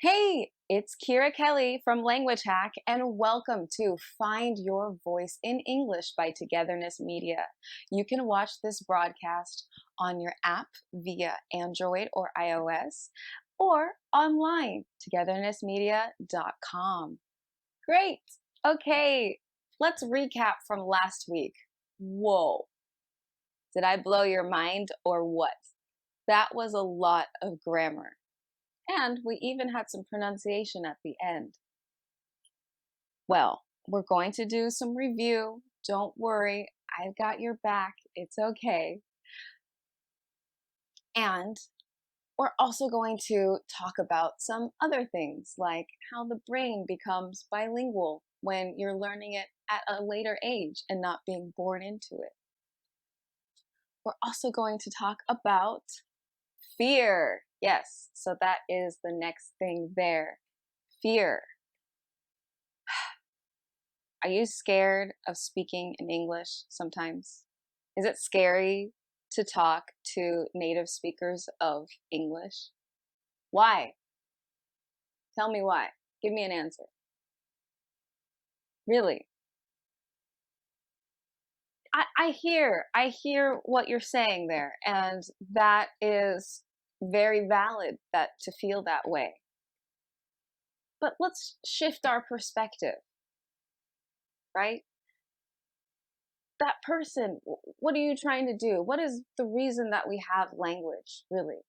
Hey, it's Kira Kelley from Language Hack, and welcome to Find Your Voice in English by Togetherness Media. You can watch this broadcast on your app via Android or iOS, or online, togethernessmedia.com. Great! Okay, let's recap from last week. Whoa, did I blow your mind or what? That was a lot of grammar. And we even had some pronunciation at the end. Well, we're going to do some review. Don't worry, I've got your back. It's okay. And we're also going to talk about some other things, like how the brain becomes bilingual when you're learning it at a later age and not being born into it. We're also going to talk about fear. Yes, so that is the next thing there. Fear. Are you scared of speaking in English sometimes? Is it scary to talk to native speakers of English? Why? Tell me why. Give me an answer. Really? I hear what you're saying there, and that is very valid that to feel that way. But let's shift our perspective, right? That person, what are you trying to do? What is the reason that we have language, really?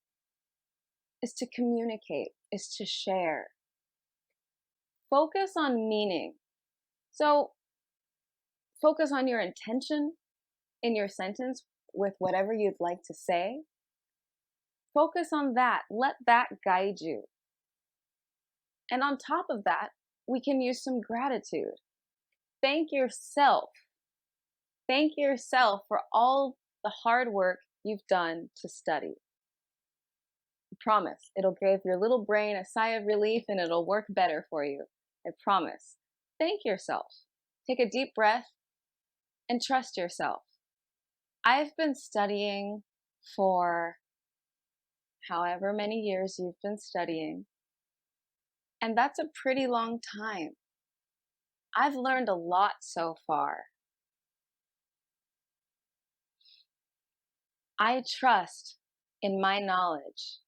Is to communicate, is to share. Focus on meaning. So focus on your intention in your sentence with whatever you'd like to say. Focus on that. Let that guide you. And on top of that, we can use some gratitude. Thank yourself. Thank yourself for all the hard work you've done to study. I promise it'll give your little brain a sigh of relief and it'll work better for you. I promise. Thank yourself. Take a deep breath and trust yourself. I've been studying for however many years you've been studying, and that's a pretty long time. I've learned a lot so far. I trust in my knowledge.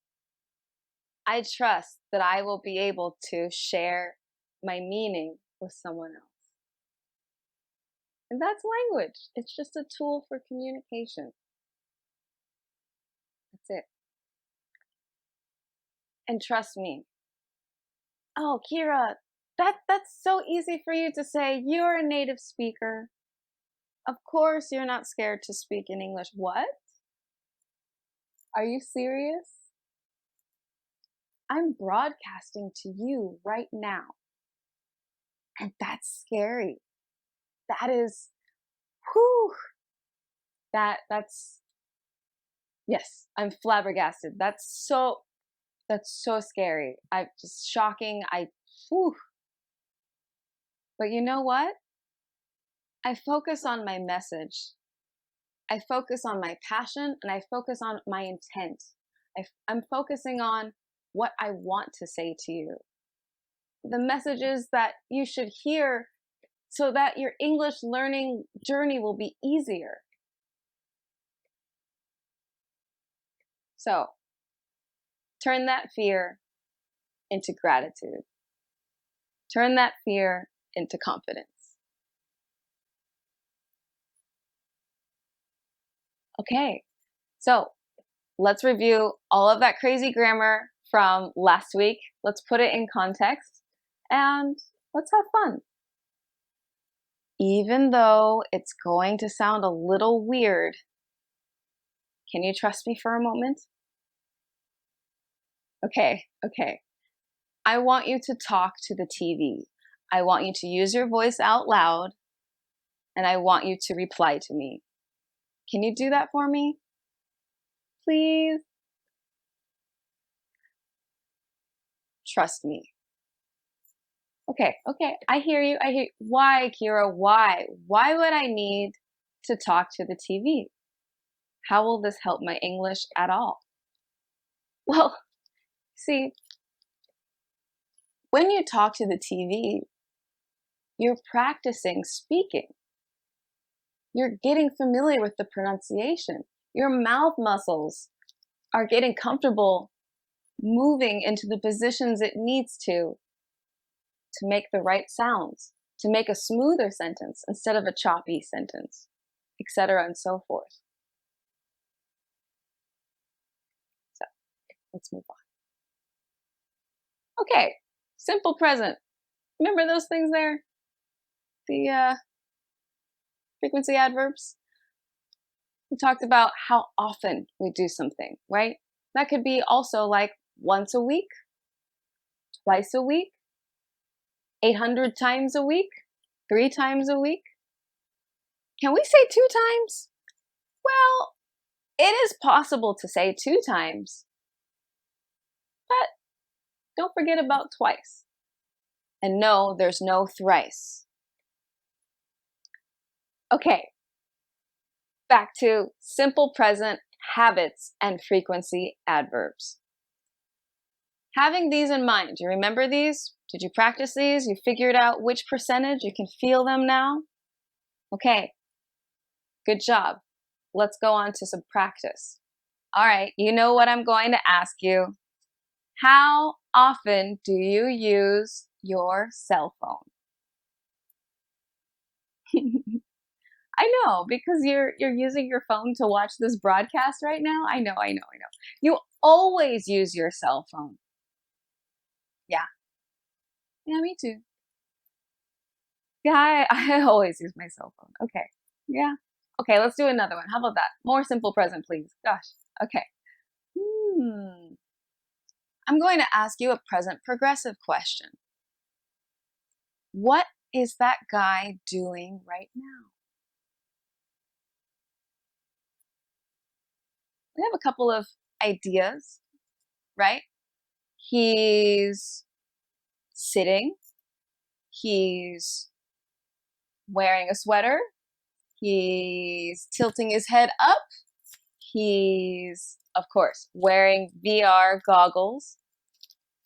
I trust that I will be able to share my meaning with someone else. And that's language. It's just a tool for communication. That's it. And trust me. Oh, Kyra, that's so easy for you to say. You're a native speaker. Of course you're not scared to speak in English. What? Are you serious? I'm broadcasting to you right now. And that's scary. That is, whew, that's, yes, I'm flabbergasted. That's so scary. I just shocking. Whew. But you know what? I focus on my message. I focus on my passion and I focus on my intent. I'm focusing on what I want to say to you. The messages that you should hear so that your English learning journey will be easier. So, turn that fear into gratitude. Turn that fear into confidence. Okay, so let's review all of that crazy grammar from last week. Let's put it in context and let's have fun. Even though it's going to sound a little weird, can you trust me for a moment? Okay. I want you to talk to the TV. I want you to use your voice out loud, and I want you to reply to me. Can you do that for me? Please? Trust me. Okay. I hear you. Why, Kyra? Why? Why would I need to talk to the TV? How will this help my English at all? Well, see, When you talk to the TV, you're practicing speaking. You're getting familiar with the pronunciation. Your mouth muscles are getting comfortable moving into the positions it needs to make the right sounds, to make a smoother sentence instead of a choppy sentence, etc. and so forth. So let's move on. Okay, simple present. Remember those things there? The frequency adverbs? We talked about how often we do something, right? That could be also like once a week, twice a week, 800 times a week, 3 times a week. Can we say 2 times? Well, it is possible to say 2 times, but don't forget about twice. And no, there's no thrice. Okay, back to simple present habits and frequency adverbs. Having these in mind, do you remember these? Did you practice these? You figured out which percentage? You can feel them now? Okay, good job. Let's go on to some practice. All right, you know what I'm going to ask you. How often do you use your cell phone? I know, because you're using your phone to watch this broadcast right now. I know. You always use your cell phone. Yeah. Yeah, me too. Yeah, I always use my cell phone. Okay. Yeah. Okay, let's do another one. How about that? More simple present, please. Gosh. Okay. I'm going to ask you a present progressive question. What is that guy doing right now? We have a couple of ideas, right? He's sitting. He's wearing a sweater. He's tilting his head up. He's, of course, wearing VR goggles.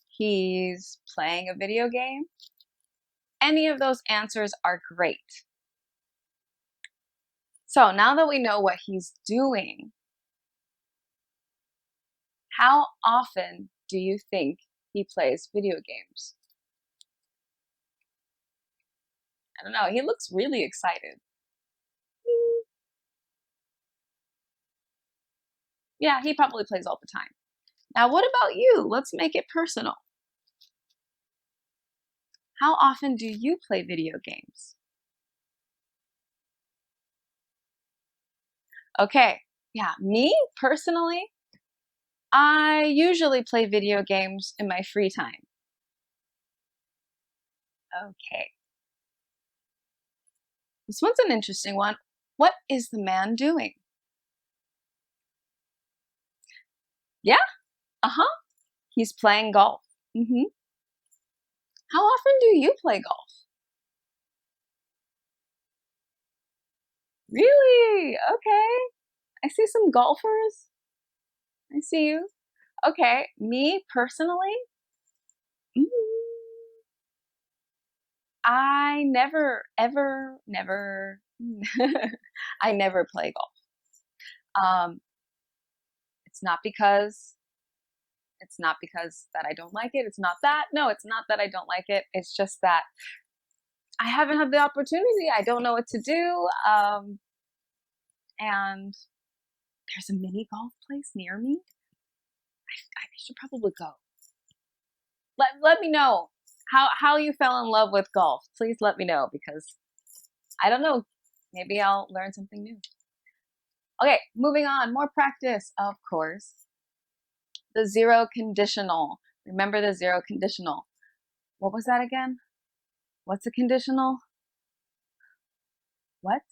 He's playing a video game. Any of those answers are great. So now that we know what he's doing, how often do you think he plays video games? I don't know. He looks really excited. Yeah, he probably plays all the time. Now, what about you? Let's make it personal. How often do you play video games? Okay, yeah, me personally, I usually play video games in my free time. Okay. This one's an interesting one. What is the man doing? Yeah, uh-huh. He's playing golf. How often do you play golf? Really? Okay. I see some golfers. I see you. Okay, me personally, mm, I never, ever, never, I never play golf. Um, it's not because that I don't like it. It's not that. No, it's not that I don't like it. It's just that I haven't had the opportunity. I don't know what to do. And there's a mini golf place near me. I should probably go. Let me know how you fell in love with golf. Please let me know, because I don't know. Maybe I'll learn something new. Okay, moving on. More practice, of course. The zero conditional. Remember the zero conditional. What was that again? What's a conditional? What?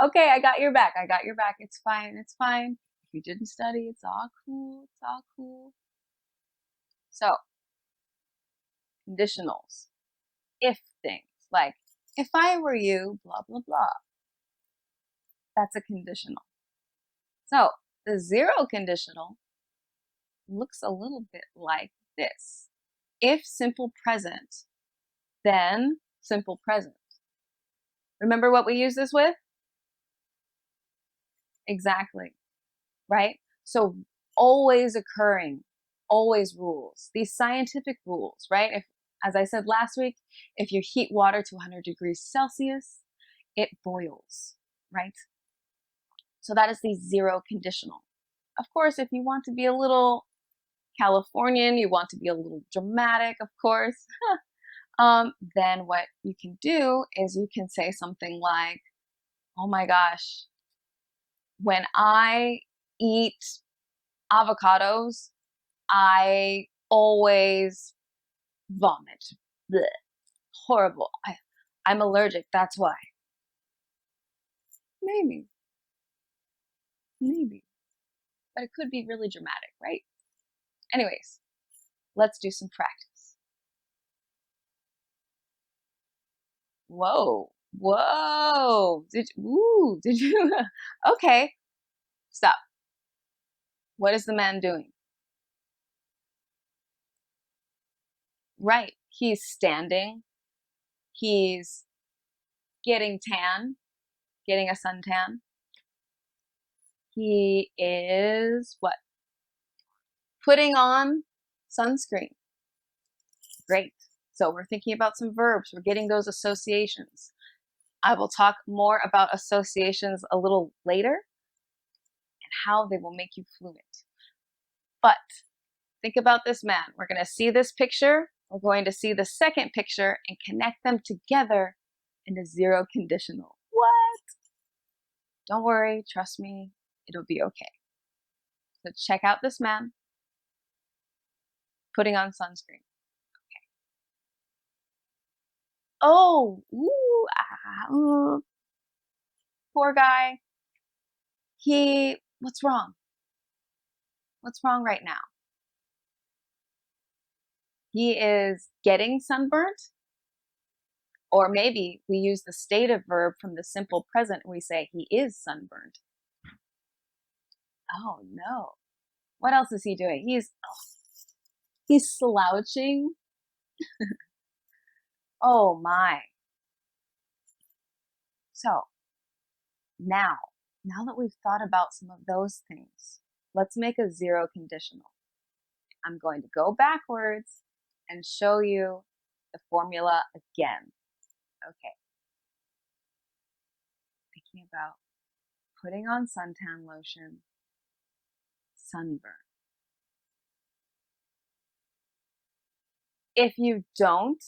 Okay, I got your back. I got your back. It's fine. It's fine. If you didn't study, it's all cool. It's all cool. So, conditionals. If things, like, if I were you, blah, blah, blah. That's a conditional. So, the zero conditional looks a little bit like this. If simple present, then simple present. Remember what we use this with? Exactly, right? So always occurring, always rules. These scientific rules, right? If, as I said last week, if you heat water to 100 degrees Celsius, it boils, right? So that is the zero conditional. Of course, if you want to be a little Californian, you want to be a little dramatic, of course, then what you can do is you can say something like, oh my gosh, when I eat avocados, I always vomit. Blech. Horrible. I'm allergic, that's why. Maybe. Maybe. But it could be really dramatic, right? Anyways, let's do some practice. Whoa. Whoa. Did you? Okay. Stop. What is the man doing? Right. He's standing. He's getting tan, getting a suntan. He is what? Putting on sunscreen. Great. So we're thinking about some verbs. We're getting those associations. I will talk more about associations a little later and how they will make you fluent. But think about this man. We're going to see this picture. We're going to see the second picture and connect them together in a zero conditional. What? Don't worry. Trust me. It'll be okay. So check out this man putting on sunscreen. Okay. Oh, poor guy. What's wrong? What's wrong right now? He is getting sunburnt. Or maybe we use the stative verb from the simple present and we say he is sunburned. Oh no. What else is he doing? He's slouching. Oh my. So now that we've thought about some of those things, let's make a zero conditional. I'm going to go backwards and show you the formula again. Okay. Thinking about putting on suntan lotion, sunburn. If you don't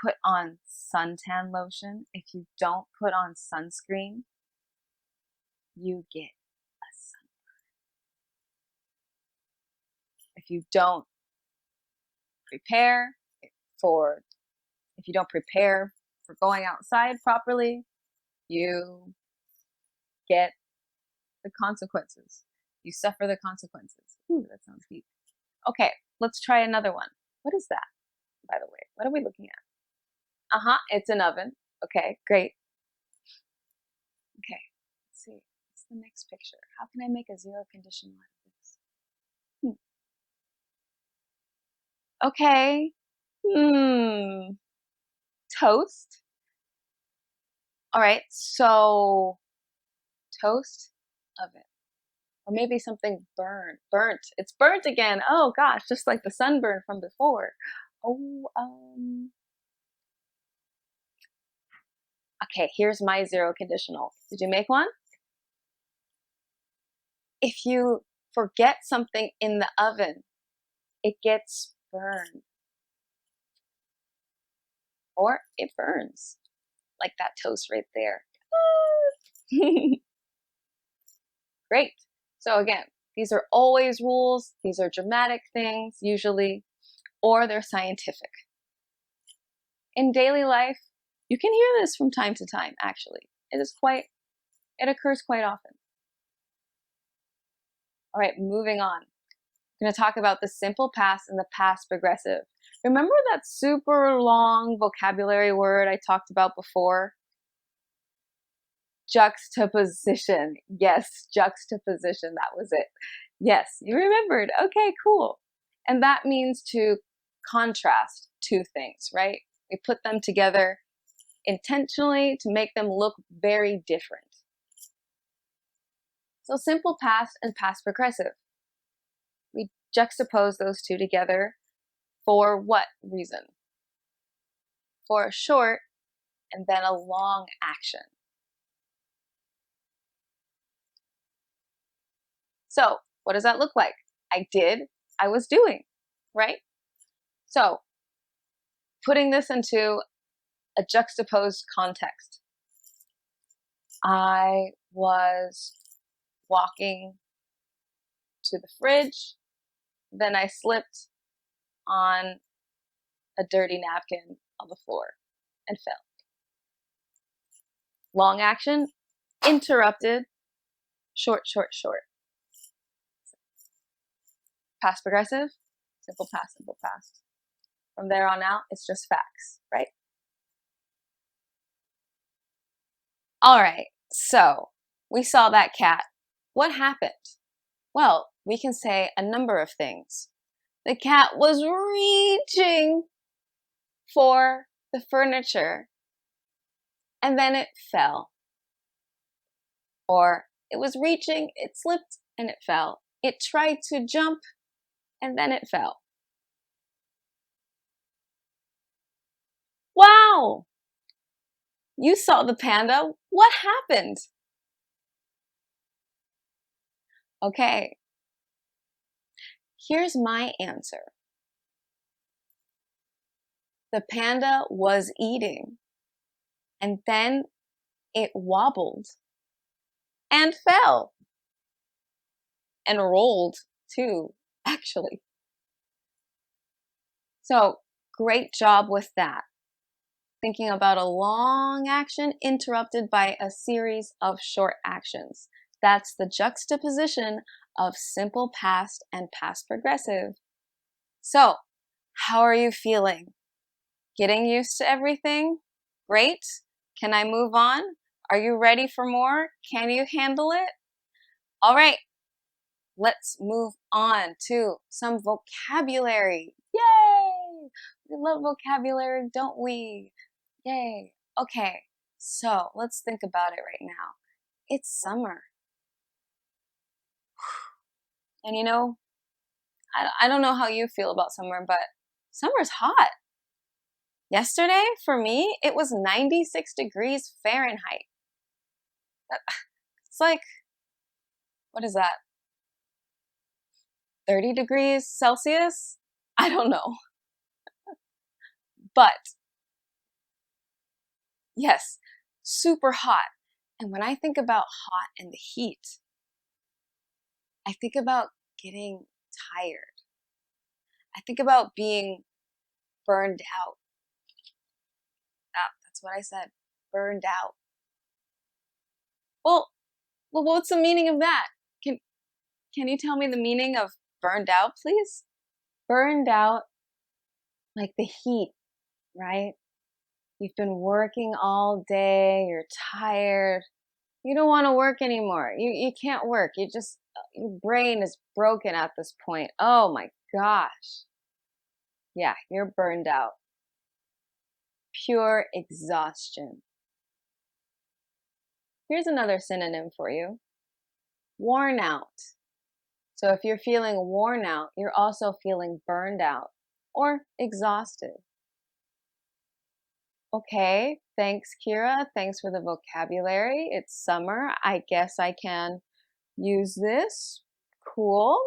put on suntan lotion, if you don't put on sunscreen, you get a sunburn. If you don't prepare if you don't prepare for going outside properly, you get the consequences. You suffer the consequences. Ooh, that sounds deep. Okay, let's try another one. What is that, by the way? What are we looking at? It's an oven. Okay, great. Okay, let's see. What's the next picture? How can I make a zero conditional out of this? Okay. Toast. All right, so toast, oven. Or maybe something burnt. It's burnt again. Oh gosh, just like the sunburn from before. Okay, here's my zero conditional. Did you make one? If you forget something in the oven, it gets burned. Or it burns. Like that toast right there. Great. So again, these are always rules. These are dramatic things, usually, or they're scientific. In daily life, you can hear this from time to time, actually. It occurs quite often. All right, moving on. I'm going to talk about the simple past and the past progressive. Remember that super long vocabulary word I talked about before? Juxtaposition. Yes, juxtaposition. That was it. Yes, you remembered. Okay, cool. And that means to contrast two things, right? We put them together intentionally to make them look very different. So simple past and past progressive. We juxtapose those two together for what reason? For a short and then a long action. So what does that look like? I did, I was doing, right? So putting this into a juxtaposed context. I was walking to the fridge, then I slipped on a dirty napkin on the floor and fell. Long action, interrupted, short, short, short. Past progressive, simple past, simple past. From there on out, it's just facts, right? All right, so we saw that cat. What happened? Well, we can say a number of things. The cat was reaching for the furniture and then it fell. Or it was reaching, it slipped and it fell. It tried to jump and then it fell. Wow! You saw the panda. What happened? Okay. Here's my answer. The panda was eating and then it wobbled and fell and rolled too, actually. So great job with that. Thinking about a long action interrupted by a series of short actions. That's the juxtaposition of simple past and past progressive. So, how are you feeling? Getting used to everything? Great. Can I move on? Are you ready for more? Can you handle it? All right. Let's move on to some vocabulary. Yay! We love vocabulary, don't we? Yay. Okay, so let's think about it right now. It's summer. And you know, I don't know how you feel about summer, but summer's hot. Yesterday, for me, it was 96 degrees Fahrenheit. It's like, what is that? 30 degrees Celsius? I don't know. But yes, super hot. And when I think about hot and the heat, I think about getting tired. I think about being burned out. That's what I said, burned out. Well, what's the meaning of that? Can you tell me the meaning of burned out, please? Burned out, like the heat, right? You've been working all day, you're tired, you don't want to work anymore. You can't work. Your brain is broken at this point. Oh my gosh. Yeah, you're burned out. Pure exhaustion. Here's another synonym for you. Worn out. So if you're feeling worn out, you're also feeling burned out or exhausted. Okay, thanks, Kyra. Thanks for the vocabulary. It's summer. I guess I can use this. Cool.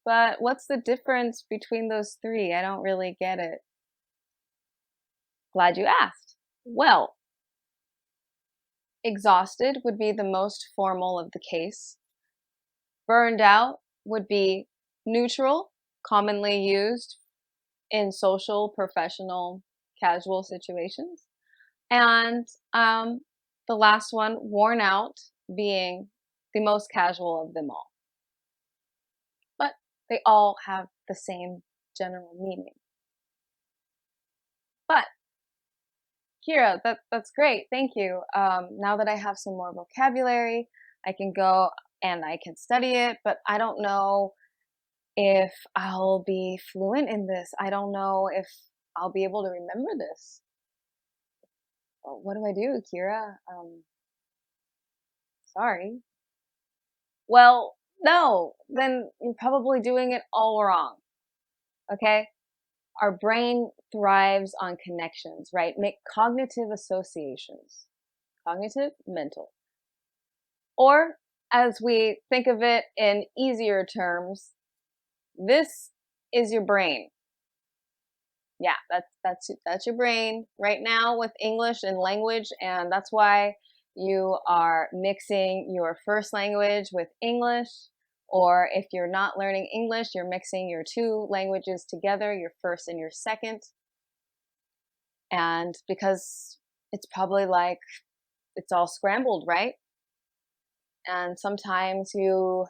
But what's the difference between those three? I don't really get it. Glad you asked. Well, exhausted would be the most formal of the case. Burned out would be neutral, commonly used in social, professional, casual situations. And the last one, worn out, being the most casual of them all. But they all have the same general meaning. But Kyra, that's great. Thank you. Now that I have some more vocabulary, I can go and I can study it, but I don't know if I'll be fluent in this. I don't know if I'll be able to remember this. What do I do, Kyra? Sorry. Well, no, then you're probably doing it all wrong. Okay? Our brain thrives on connections, right? Make cognitive associations. Cognitive, mental. Or, as we think of it in easier terms, this is your brain. Yeah, that's your brain right now with English and language, and that's why you are mixing your first language with English, or if you're not learning English, you're mixing your two languages together, your first and your second. And because it's probably like it's all scrambled, right? And sometimes you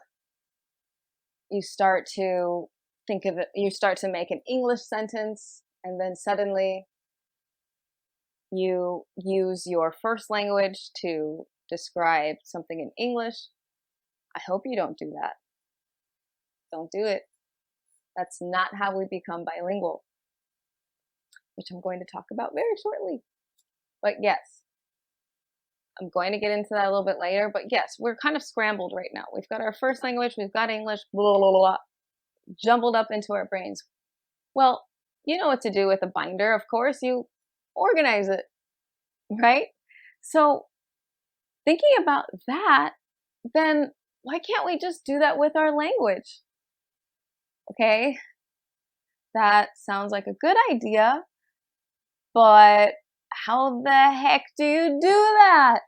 start to think of it, you start to make an English sentence, and then suddenly you use your first language to describe something in English. I hope you don't do that. Don't do it. That's not how we become bilingual, which I'm going to talk about very shortly. But yes, I'm going to get into that a little bit later. But yes, we're kind of scrambled right now. We've got our first language, we've got English, blah, blah, blah, jumbled up into our brains. Well, you know what to do with a binder, of course. You organize it, right? So thinking about that, then why can't we just do that with our language? Okay, that sounds like a good idea, but how the heck do you do that?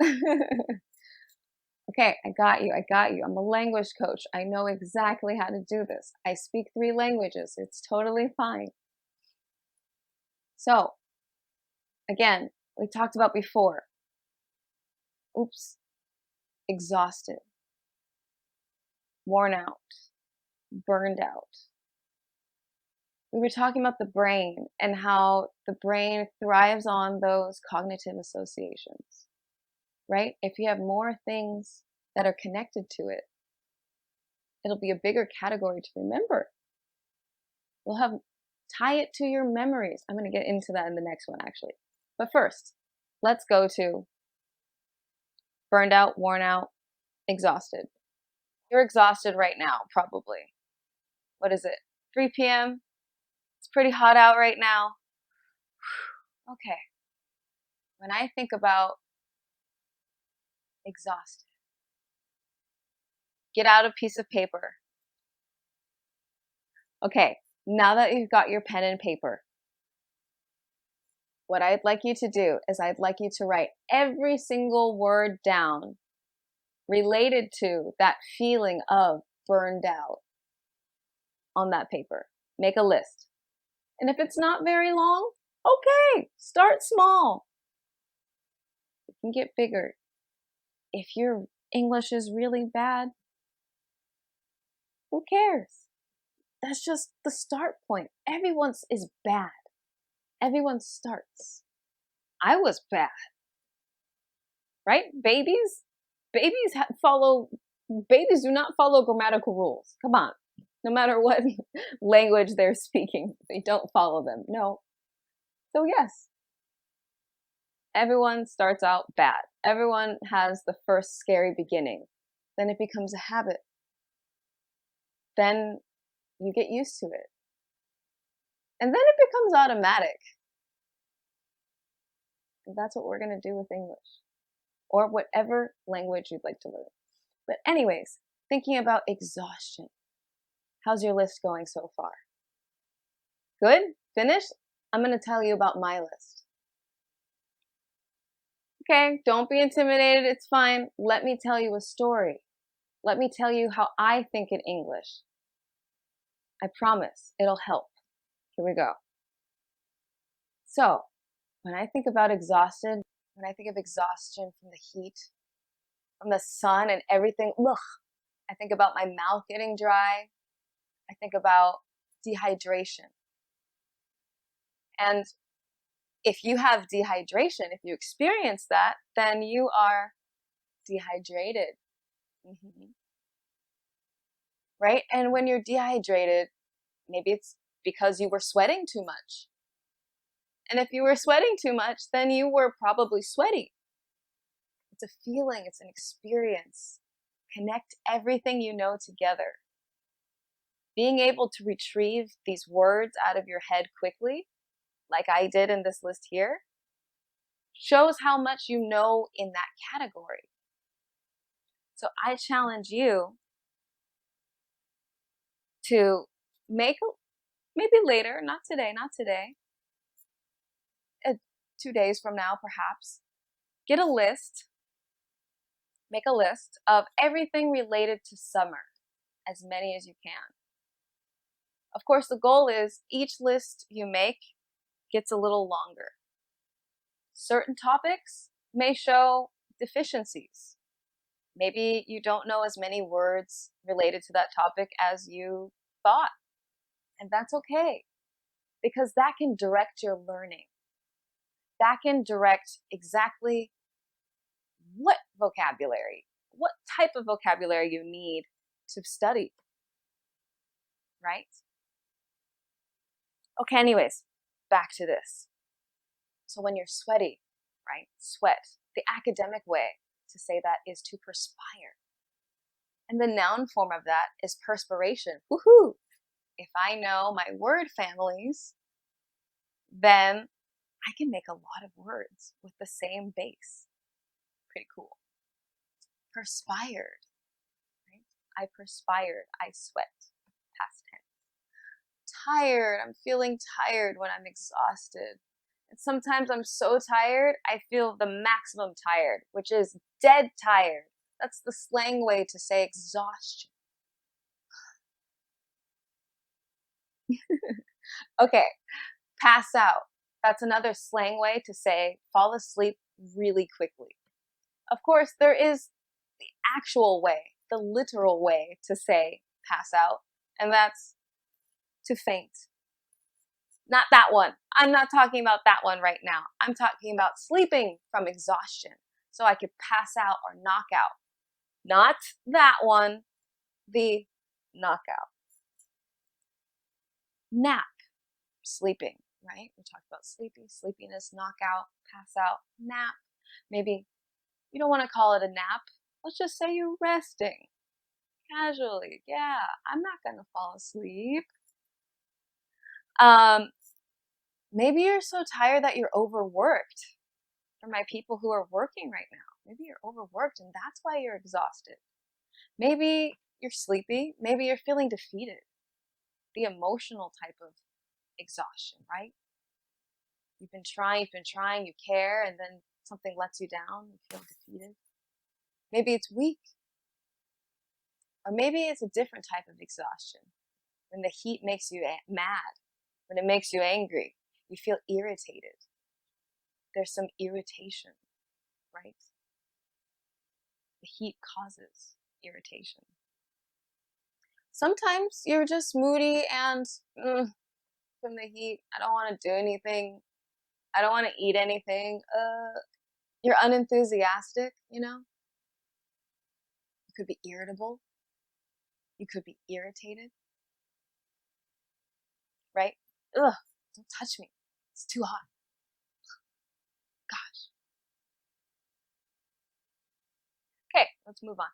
Okay, I got you. I'm a language coach. I know exactly how to do this. I speak 3 languages. It's totally fine. So, again, we talked about before. Oops. Exhausted. Worn out. Burned out. We were talking about the brain and how the brain thrives on those cognitive associations, right? If you have more things that are connected to it, it'll be a bigger category to remember. You'll have tie it to your memories. I'm going to get into that in the next one, actually. But first, let's go to burned out, worn out, exhausted. You're exhausted right now, probably. What is it? 3 p.m.? It's pretty hot out right now. Okay. When I think about exhausted, get out a piece of paper. Okay, now that you've got your pen and paper, what I'd like you to do is I'd like you to write every single word down related to that feeling of burned out on that paper. Make a list. And if it's not very long, okay, start small. You can get bigger. If your English is really bad, who cares? That's just the start point. Everyone's is bad. Everyone starts. I was bad. Right? Babies do not follow grammatical rules. Come on. No matter what language they're speaking, they don't follow them. No. So yes, everyone starts out bad. Everyone has the first scary beginning. Then it becomes a habit. Then you get used to it. And then it becomes automatic. And that's what we're going to do with English. Or whatever language you'd like to learn. But anyways, thinking about exhaustion. How's your list going so far? Good? Finished? I'm going to tell you about my list. Okay, don't be intimidated. It's fine. Let me tell you a story. Let me tell you how I think in English. I promise it'll help. Here we go. So, when I think about exhausted, when I think of exhaustion from the heat, from the sun and everything, ugh, I think about my mouth getting dry. I think about dehydration. And if you have dehydration, if you experience that, then you are dehydrated. right? And when you're dehydrated, maybe it's because you were sweating too much. And if you were sweating too much, then you were probably sweaty. It's a feeling, it's an experience. Connect everything you know together. Being able to retrieve these words out of your head quickly, like I did in this list here, shows how much you know in that category. So I challenge you to make, maybe later, not today, 2 days from now perhaps, get a list, make a list of everything related to summer, as many as you can. Of course, the goal is each list you make gets a little longer. Certain topics may show deficiencies. Maybe you don't know as many words related to that topic as you thought. And that's okay, because that can direct your learning. That can direct exactly what vocabulary, what type of vocabulary you need to study, right? Okay, anyways, back to this. So when you're sweaty, right? Sweat. The academic way to say that is to perspire. And the noun form of that is perspiration. Woohoo! If I know my word families, then I can make a lot of words with the same base. Pretty cool. Perspired, right? I perspired, I sweat, past tense. Tired, I'm feeling tired when I'm exhausted. And sometimes I'm so tired, I feel the maximum tired, which is dead tired. That's the slang way to say exhaustion. Okay, pass out. That's another slang way to say fall asleep really quickly. Of course, there is the actual way, the literal way to say pass out, and that's to faint. Not that one. I'm not talking about that one right now. I'm talking about sleeping from exhaustion so I could pass out or knock out. Not that one, the knockout. Nap, sleeping, right? We talked about sleepiness, knockout, pass out, nap. Maybe you don't want to call it a nap. Let's just say you're resting casually. Yeah, I'm not going to fall asleep. Maybe you're so tired that you're overworked. For my people who are working right now, maybe you're overworked and that's why you're exhausted. Maybe you're sleepy. Maybe you're feeling defeated. The emotional type of exhaustion, right? You've been trying, you care, and then something lets you down, you feel defeated. Maybe it's weak. Or maybe it's a different type of exhaustion. When the heat makes you mad, when it makes you angry, you feel irritated. There's some irritation, right? The heat causes irritation. Sometimes you're just moody and from the heat, I don't want to do anything. I don't want to eat anything. You're unenthusiastic, you know? You could be irritable. You could be irritated. Right? Ugh, don't touch me. It's too hot. Gosh. Okay, let's move on.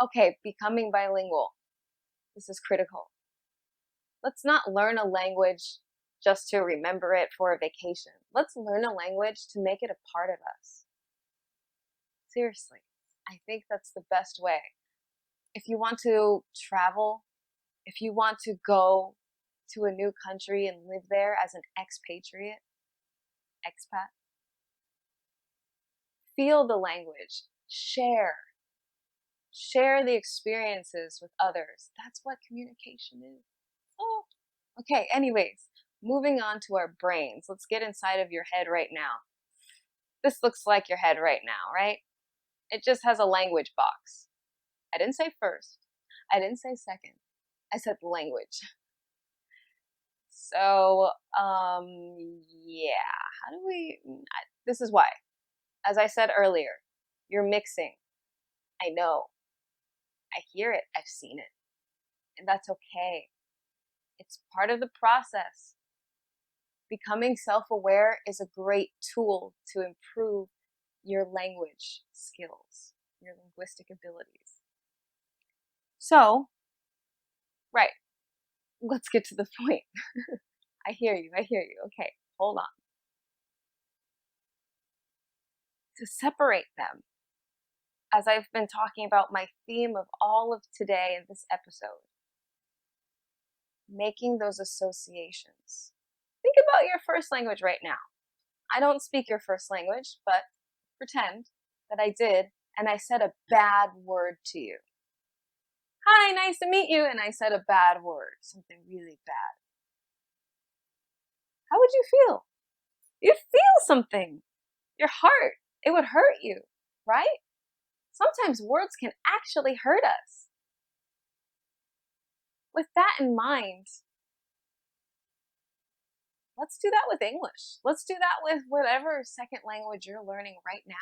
Okay, becoming bilingual. This is critical. Let's not learn a language just to remember it for a vacation. Let's learn a language to make it a part of us. Seriously, I think that's the best way. If you want to travel, if you want to go to a new country and live there as an expatriate, expat, feel the language, share the experiences with others. That's what communication is. Oh, okay, anyways, moving on to our brains. Let's get inside of your head right now. This looks like your head right now, right? It just has a language box. I didn't say first. I didn't say second. I said language. So, yeah, how do we, this is why. As I said earlier, you're mixing. I know. I hear it. I've seen it. And that's okay. It's part of the process. Becoming self-aware is a great tool to improve your language skills, your linguistic abilities. So, right, let's get to the point. I hear you. Okay, hold on. To separate them, as I've been talking about my theme of all of today in this episode, making those associations. Think about your first language right now. I don't speak your first language, but pretend that I did, and I said a bad word to you. Hi, nice to meet you, and I said a bad word, something really bad. How would you feel? You'd feel something. Your heart, it would hurt you, right? Sometimes words can actually hurt us. With that in mind, let's do that with English. Let's do that with whatever second language you're learning right now.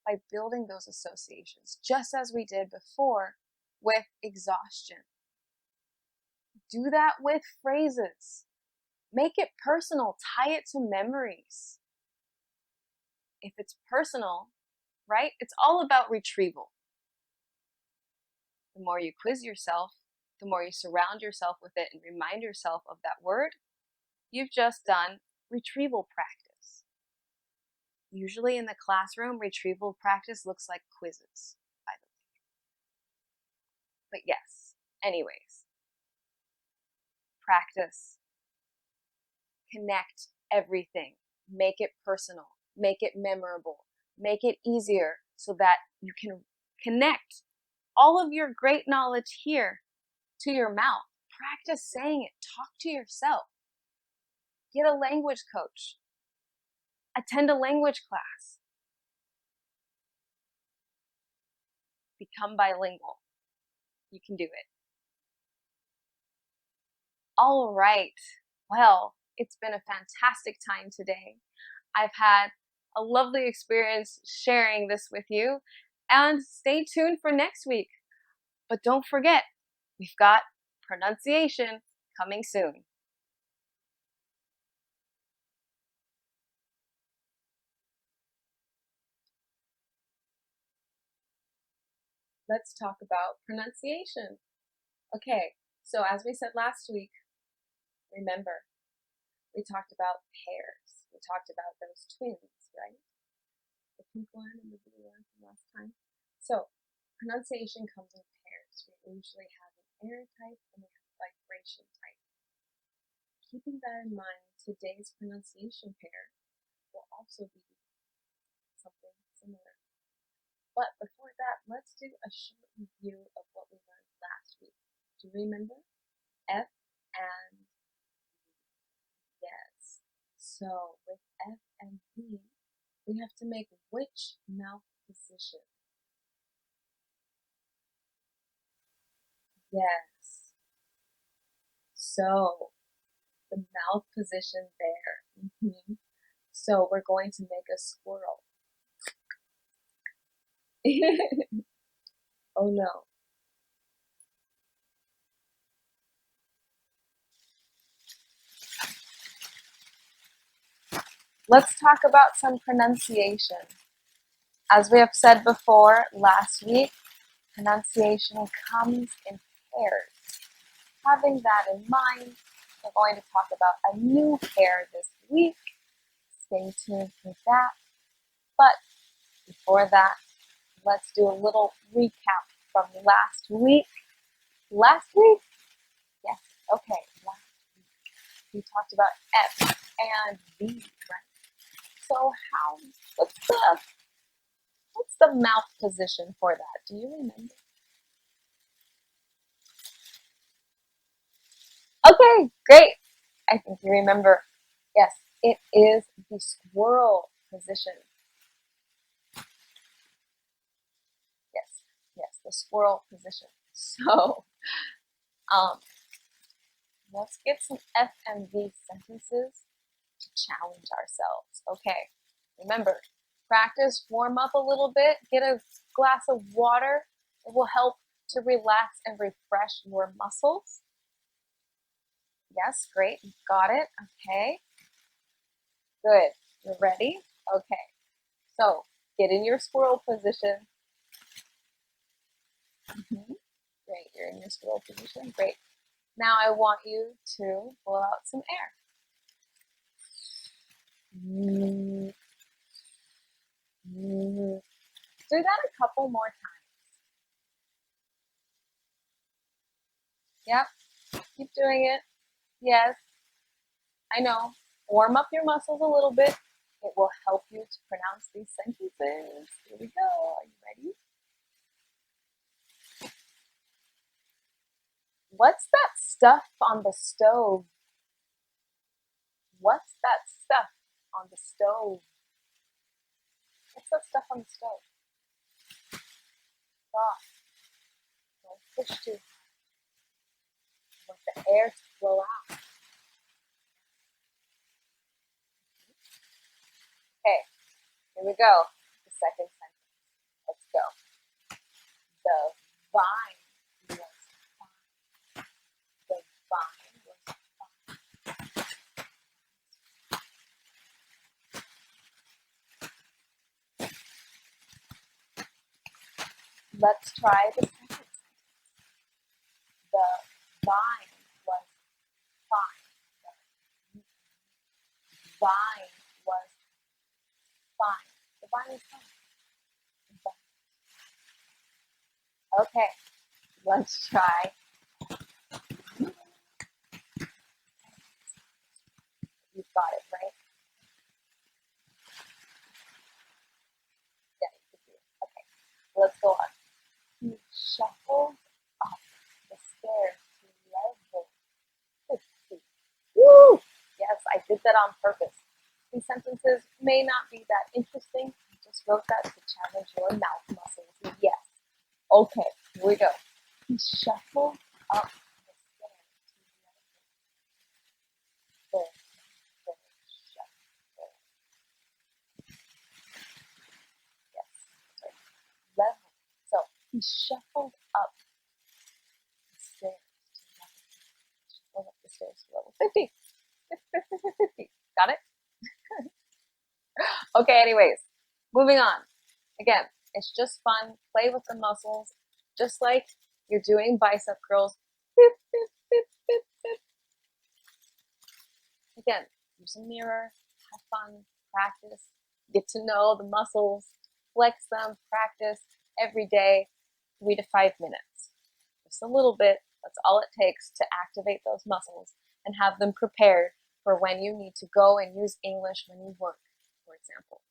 By building those associations, just as we did before with exhaustion. Do that with phrases. Make it personal. Tie it to memories. If it's personal, right? It's all about retrieval. The more you quiz yourself, the more you surround yourself with it and remind yourself of that word, you've just done retrieval practice. Usually in the classroom, retrieval practice looks like quizzes, by the way. But yes, anyways, practice. Connect everything. Make it personal. Make it memorable. Make it easier so that you can connect all of your great knowledge here to your mouth. Practice saying it. Talk to yourself. Get a language coach. Attend a language class. Become bilingual. You can do it. All right. Well, it's been a fantastic time today. I've had a lovely experience sharing this with you, and stay tuned for next week. But don't forget, we've got pronunciation coming soon. Let's talk about pronunciation. Okay, so as we said last week, remember, we talked about pairs. We talked about those twins, right? The pink one and the blue one from last time. So, pronunciation comes in pairs. We usually have an air type and we have a vibration type. Keeping that in mind, today's pronunciation pair will also be something similar. But before that, let's do a short review of what we learned last week. Do you remember? F and V. Yes. So with F and V, we have to make which mouth position? Yes. So the mouth position there. So we're going to make a squirrel. Oh no. Let's talk about some pronunciation. As we have said before last week, pronunciation comes in pairs. Having that in mind, we're going to talk about a new pair this week. Stay tuned for that. But before that, let's do a little recap from last week. Last week? Yes, okay, last week. We talked about F and V, right? So what's the mouth position for that? Do you remember? Okay, great. I think you remember. Yes, it is the squirrel position. Yes, the squirrel position. So, let's get some F and V sentences to challenge ourselves. Okay, remember, practice, warm up a little bit, get a glass of water, It will help to relax and refresh your muscles. Yes, great, you've got it. Okay, good. You're ready? Okay, so get in your squirrel position. Great, you're in your squirrel position. Great. Now I want you to blow out some air. Do that a couple more times. Yep, keep doing it. Yes, I know. Warm up your muscles a little bit. It will help you to pronounce these sentences. Here we go. Are you ready? What's that stuff on the stove? What's that stuff on the stove? What's that stuff on the stove? Stop. Don't push too hard. I want the air to flow out. Okay, here we go. The second sentence. Let's go. The vine was fine. The vine was fine. Let's try the second sentence. The vine was fine. The vine was fine. The vine is fine. Okay, let's try. You've got it, right? Yeah, you can do it. Okay, let's go on. He shuffled up the stairs to level 50. Woo! Yes, I did that on purpose. These sentences may not be that interesting. I just wrote that to challenge your mouth muscles. Yes. Okay, here we go. He shuffled up the stairs to level 50. Shuffle. Yes, sorry. Level. So he shuffled up the stairs to level 50. Shuffled up the stairs to level 50. 50. Got it? Okay, anyways, moving on. Again, it's just fun. Play with the muscles, just like you're doing bicep curls. Again, use a mirror, have fun, practice, get to know the muscles, flex them, practice every day, 3 to 5 minutes. Just a little bit, that's all it takes to activate those muscles and have them prepared for when you need to go and use English when you work, for example.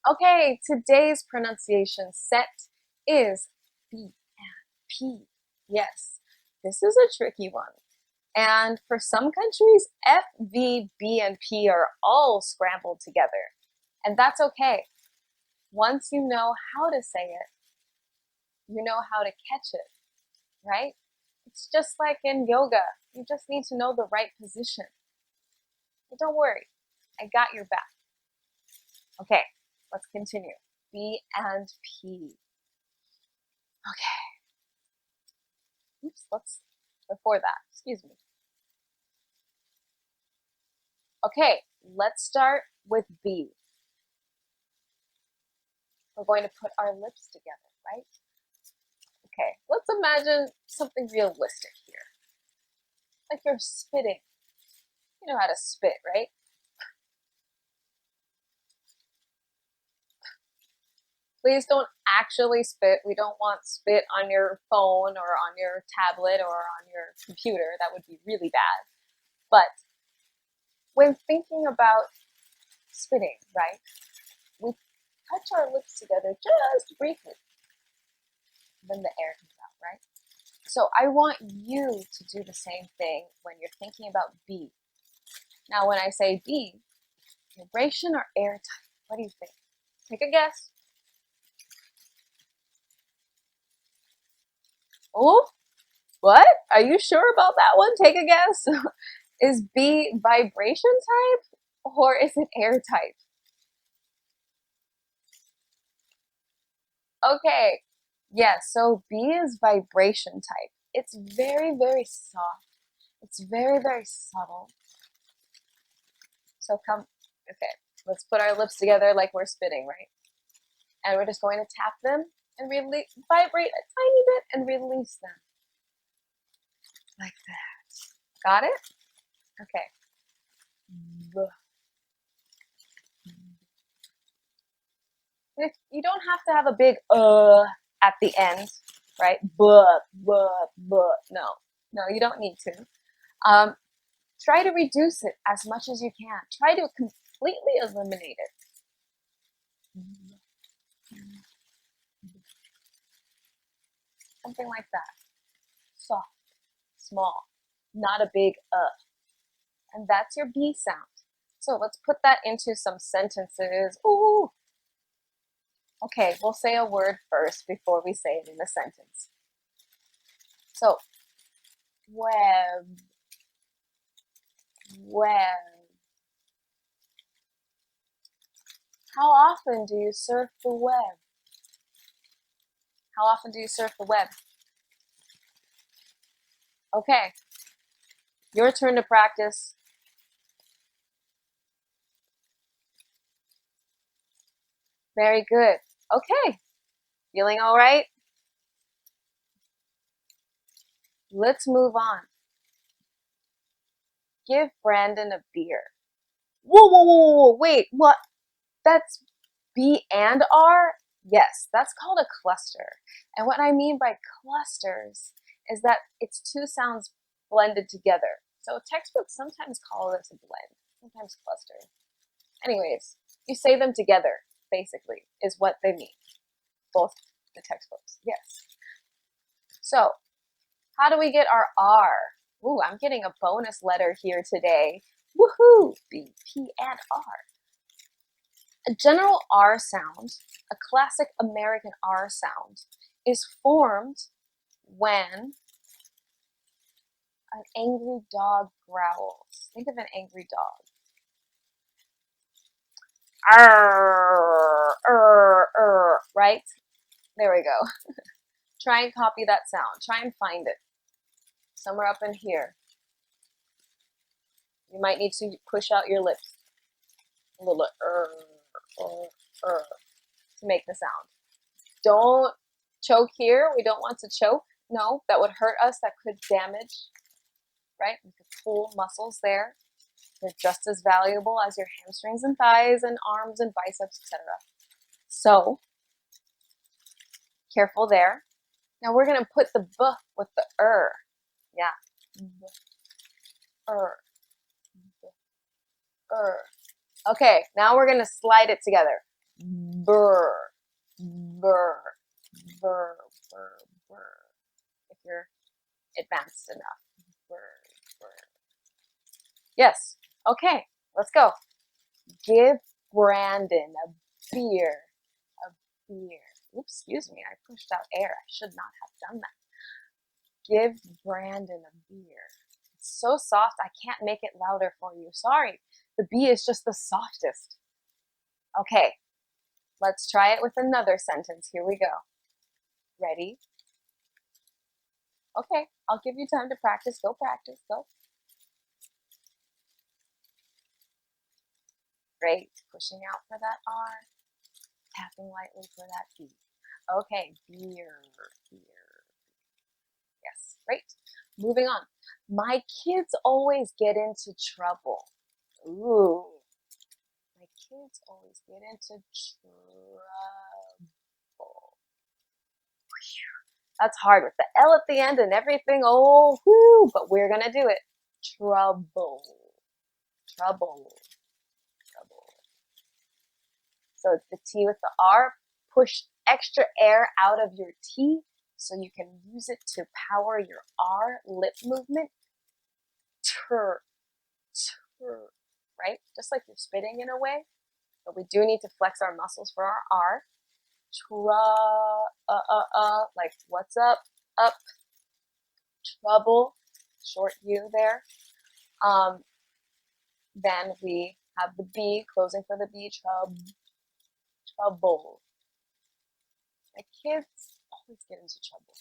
Okay, today's pronunciation set is B and P. Yes, this is a tricky one. And for some countries, F, V, B, and P are all scrambled together. And that's okay. Once you know how to say it, you know how to catch it, right? It's just like in yoga. You just need to know the right position. But don't worry, I got your back. Okay, let's continue. B and P. Okay. Oops, before that, excuse me. Okay, let's start with B. We're going to put our lips together, right? Okay, let's imagine something realistic here. Like you're spitting. You know how to spit, right? Please don't actually spit. We don't want spit on your phone or on your tablet or on your computer. That would be really bad. But when thinking about spitting, right, we touch our lips together just briefly. Then the air comes out, right? So I want you to do the same thing when you're thinking about B. Now, when I say B, vibration or airtight? What do you think? Take a guess. Oh, what? Are you sure about that one? Take a guess. Is B vibration type or is it airtight? Okay. Yes, so B is vibration type. It's very, very soft. It's very, very subtle. So come, okay, let's put our lips together like we're spitting, right? And we're just going to tap them and vibrate a tiny bit and release them. Like that. Got it? Okay. You don't have to have a big at the end, right? Buh. No, you don't need to. Try to reduce it as much as you can. Try to completely eliminate it. Something like that. Soft, small, not a big And that's your B sound. So let's put that into some sentences. Ooh. Okay, we'll say a word first before we say it in a sentence. So, web, web. How often do you surf the web? How often do you surf the web? Okay, your turn to practice. Very good. Okay, feeling all right? Let's move on. Give Brandon a beer. Whoa, wait, what? That's B and R? Yes, that's called a cluster. And what I mean by clusters is that it's two sounds blended together. So textbooks sometimes call this a blend, sometimes cluster. Anyways, you say them together, basically, is what they mean. Both the textbooks, yes. So, how do we get our R? Ooh, I'm getting a bonus letter here today. Woohoo! B, P, and R. A general R sound, a classic American R sound, is formed when an angry dog growls. Think of an angry dog. Arr, right? There we go. Try and copy that sound. Try and find it. Somewhere up in here. You might need to push out your lips a little to make the sound. Don't choke here. We don't want to choke. No, that would hurt us. That could damage, right? We could pull muscles there. They're just as valuable as your hamstrings and thighs and arms and biceps, etc. So, careful there. Now we're going to put the B with the Yeah. Okay, now we're going to slide it together. Brr, brr, brr, brr, brr. If you're advanced enough. Brr, brr. Yes. Okay, let's go. Give Brandon a beer. A beer. Oops, excuse me, I pushed out air. I should not have done that. Give Brandon a beer. It's so soft, I can't make it louder for you. Sorry. The B is just the softest. Okay, let's try it with another sentence. Here we go. Ready? Okay, I'll give you time to practice. Go practice. Go. Great. Pushing out for that R. Tapping lightly for that B. Okay, beer. Yes, great. Moving on. My kids always get into trouble. Ooh. My kids always get into trouble. That's hard with the L at the end and everything. Oh, whoo, but we're going to do it. Trouble. So it's the T with the R. Push extra air out of your T so you can use it to power your R lip movement. Right? Just like you're spitting in a way. But we do need to flex our muscles for our R. Like what's up, trouble, short U there. Then we have the B, closing for the B, trouble. My kids always get into trouble.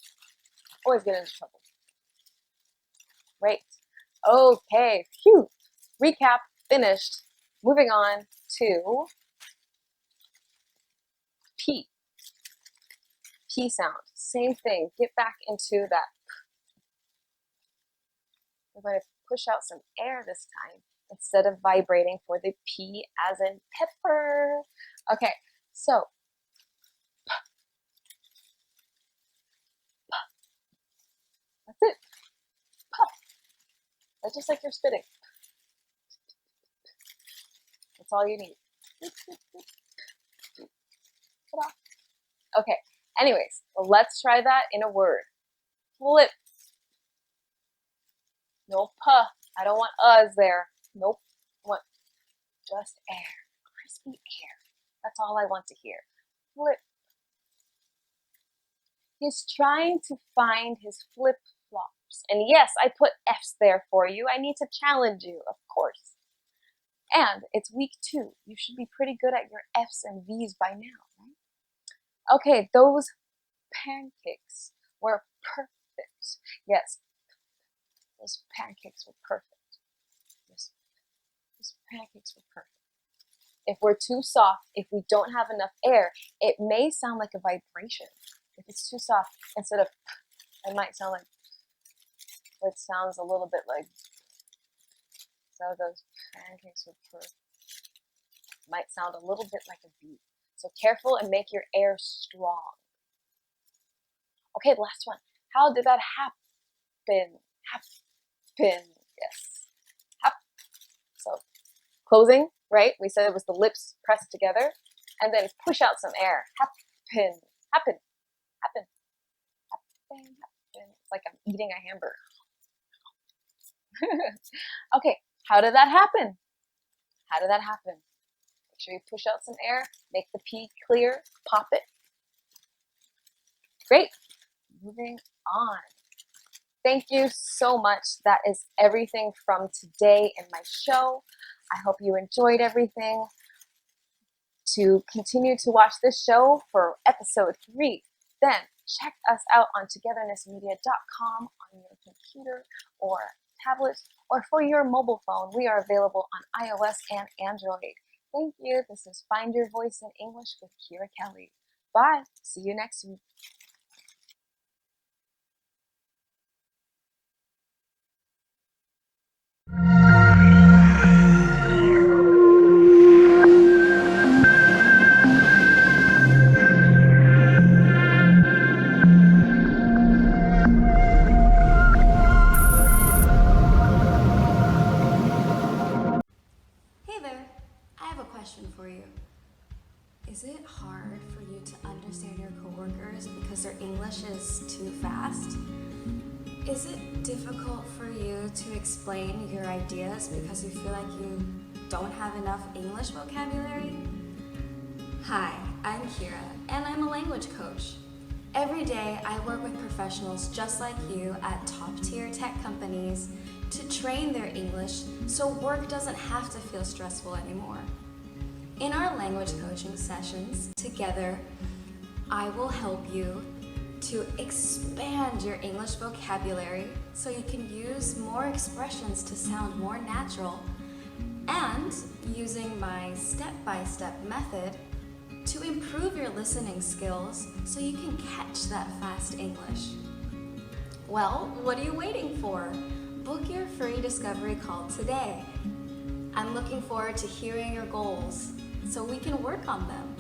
Always get into trouble. Great. Okay. Phew. Recap. Finished. Moving on to P. P sound. Same thing. Get back into that. We're going to push out some air this time instead of vibrating for the P as in pepper. Okay. So that's it. Puff. That's just like you're spitting. That's all you need. Okay. Anyways, well, let's try that in a word. Flip. No puh. I don't want uhs there. Nope. I want just air. Crispy air. That's all I want to hear. Flip. He's trying to find his flip-flops. And yes, I put F's there for you. I need to challenge you, of course. And it's week 2. You should be pretty good at your F's and V's by now, right? Okay, those pancakes were perfect. Yes, those pancakes were perfect. Yes, those pancakes were perfect. If we're too soft, if we don't have enough air, it may sound like a vibration. If it's too soft, instead of, it might sound like, it sounds a little bit like, so those pancakes were perfect. Might sound a little bit like a beat. So careful and make your air strong. Okay, the last one. How did that happen? Happen. Yes. Hap. So closing, right? We said it was the lips pressed together, and then push out some air. Happen. Happen. Happen. Happen. Happen. It's like I'm eating a hamburger. Okay, how did that happen? How did that happen? Make sure you push out some air, make the P clear, pop it. Great. Moving on. Thank you so much. That is everything from today in my show. I hope you enjoyed everything. To continue to watch this show for episode 3, then check us out on togethernessmedia.com on your computer or tablet, or for your mobile phone. We are available on iOS and Android. Thank you. This is Find Your Voice in English with Kyra Kelley. Bye. See you next week. Hey there, I have a question for you. Is it hard for you to understand your coworkers because their English is too fast? Is it difficult for you to explain your ideas because you feel like you don't have enough English vocabulary? Hi, I'm Kyra, and I'm a language coach. Every day, I work with professionals just like you at top-tier tech companies to train their English so work doesn't have to feel stressful anymore. In our language coaching sessions together, I will help you to expand your English vocabulary so you can use more expressions to sound more natural, and using my step-by-step method to improve your listening skills so you can catch that fast English. Well, what are you waiting for? Book your free discovery call today. I'm looking forward to hearing your goals so we can work on them.